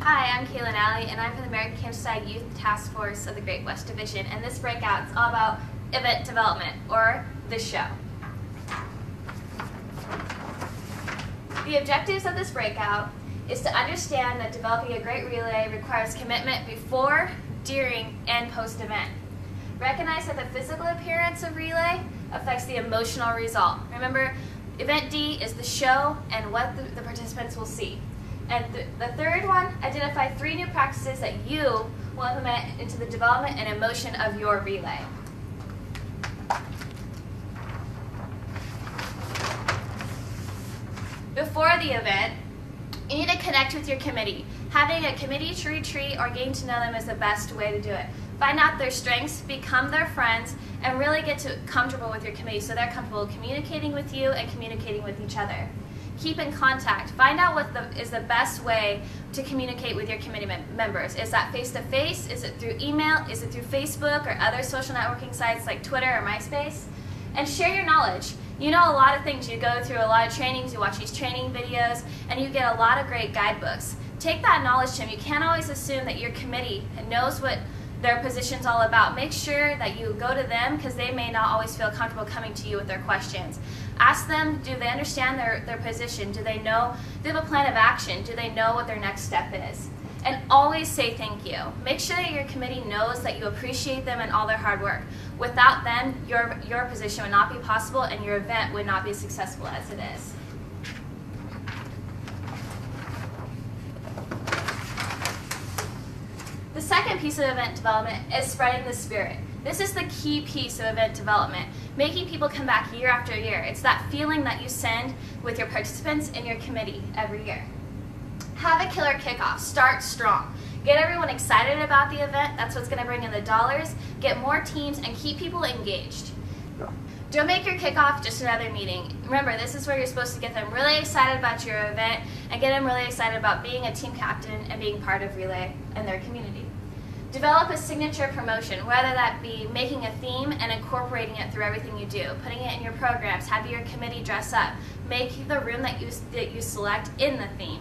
Hi, I'm KaLynn Alley, and I'm from the American Countryside Youth Task Force of the Great West Division, and this breakout is all about event development, or the show. The objectives of this breakout is to understand that developing a great relay requires commitment before, during, and post-event. Recognize that the physical appearance of relay affects the emotional result. Remember, event D is the show and what the participants will see. And the third one, identify 3 new practices that you will implement into the development and emotion of your relay. Before the event, you need to connect with your committee. Having a committee to retreat or getting to know them is the best way to do it. Find out their strengths, become their friends, and really get comfortable with your committee so they're comfortable communicating with you and communicating with each other. Keep in contact. Find out what is the best way to communicate with your committee members. Is that face-to-face? Is it through email? Is it through Facebook or other social networking sites like Twitter or MySpace? And share your knowledge. You know a lot of things. You go through a lot of trainings, you watch these training videos, and you get a lot of great guidebooks. Take that knowledge to them. You can't always assume that your committee knows what their position's all about. Make sure that you go to them because they may not always feel comfortable coming to you with their questions. Ask them, do they understand their position? Do they know, do they have a plan of action? Do they know what their next step is? And always say thank you. Make sure that your committee knows that you appreciate them and all their hard work. Without them, your position would not be possible and your event would not be as successful as it is. The second piece of event development is spreading the spirit. This is the key piece of event development, making people come back year after year. It's that feeling that you send with your participants and your committee every year. Have a killer kickoff. Start strong. Get everyone excited about the event. That's what's going to bring in the dollars. Get more teams and keep people engaged. Don't make your kickoff just another meeting. Remember, this is where you're supposed to get them really excited about your event and get them really excited about being a team captain and being part of Relay and their community. Develop a signature promotion, whether that be making a theme and incorporating it through everything you do, putting it in your programs, have your committee dress up, make the room that you select in the theme.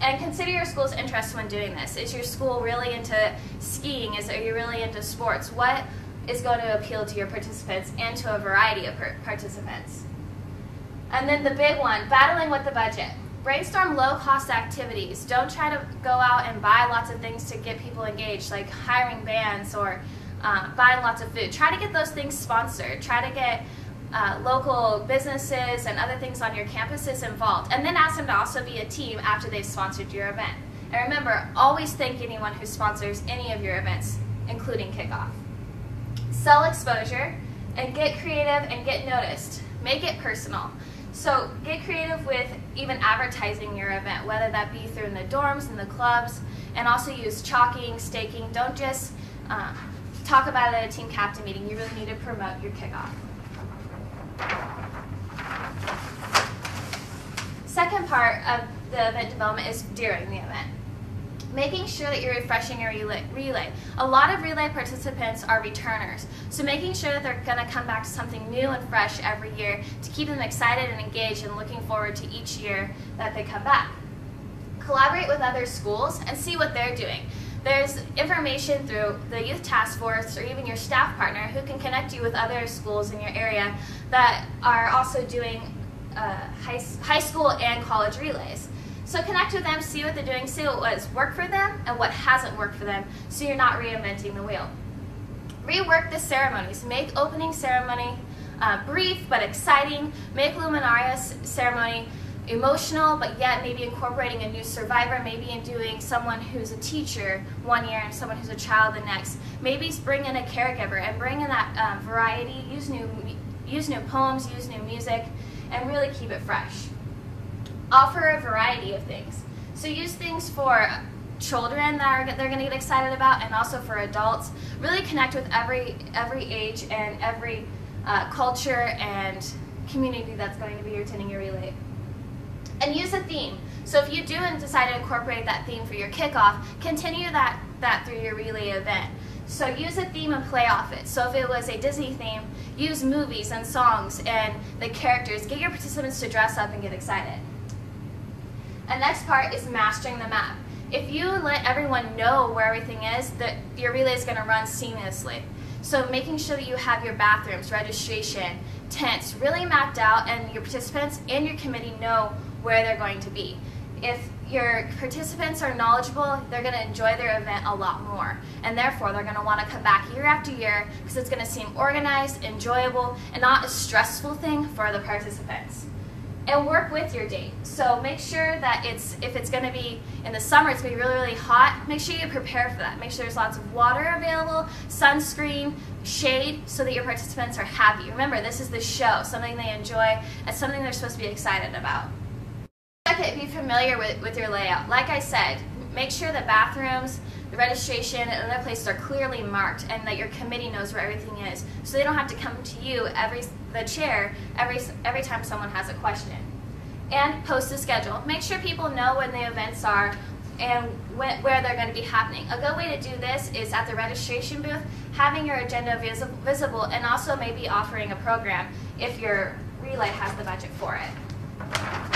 And consider your school's interest when doing this. Is your school really into skiing? Are you really into sports? What is going to appeal to your participants and to a variety of participants? And then the big one, battling with the budget. Brainstorm low-cost activities. Don't try to go out and buy lots of things to get people engaged, like hiring bands or buying lots of food. Try to get those things sponsored. Try to get local businesses and other things on your campuses involved. And then ask them to also be a team after they've sponsored your event. And remember, always thank anyone who sponsors any of your events, including kickoff. Sell exposure and get creative and get noticed. Make it personal. So get creative with even advertising your event, whether that be through in the dorms and the clubs, and also use chalking, staking. Don't just talk about it at a team captain meeting. You really need to promote your kickoff. Second part of the event development is during the event. Making sure that you're refreshing your relay. A lot of relay participants are returners, so making sure that they're going to come back to something new and fresh every year to keep them excited and engaged and looking forward to each year that they come back. Collaborate with other schools and see what they're doing. There's information through the Youth Task Force or even your staff partner who can connect you with other schools in your area that are also doing high school and college relays. So connect with them, see what they're doing, see what has worked for them and what hasn't worked for them so you're not reinventing the wheel. Rework the ceremonies. Make opening ceremony brief but exciting. Make Luminaria ceremony emotional but yet maybe incorporating a new survivor, maybe in doing someone who's a teacher one year and someone who's a child the next. Maybe bring in a caregiver and bring in that variety, use new poems, use new music, and really keep it fresh. Offer a variety of things. So use things for children that they're going to get excited about and also for adults. Really connect with every age and every culture and community that's going to be attending your relay. And use a theme. So if you do and decide to incorporate that theme for your kickoff, continue that through your relay event. So use a theme and play off it. So if it was a Disney theme, use movies and songs and the characters. Get your participants to dress up and get excited. The next part is mastering the map. If you let everyone know where everything is, your relay is going to run seamlessly. So making sure that you have your bathrooms, registration, tents really mapped out, and your participants and your committee know where they're going to be. If your participants are knowledgeable, they're going to enjoy their event a lot more, and therefore they're going to want to come back year after year because it's going to seem organized, enjoyable, and not a stressful thing for the participants. And work with your date. So make sure that if it's going to be in the summer, it's going to be really, really hot, make sure you prepare for that. Make sure there's lots of water available, sunscreen, shade, so that your participants are happy. Remember, this is the show, something they enjoy, and something they're supposed to be excited about. Second, be familiar with your layout. Like I said, make sure that bathrooms, the registration, and other places are clearly marked, and that your committee knows where everything is, so they don't have to come to you, the chair, every time someone has a question. And post a schedule. Make sure people know when the events are and where they're going to be happening. A good way to do this is at the registration booth, having your agenda visible, and also maybe offering a program if your relay has the budget for it.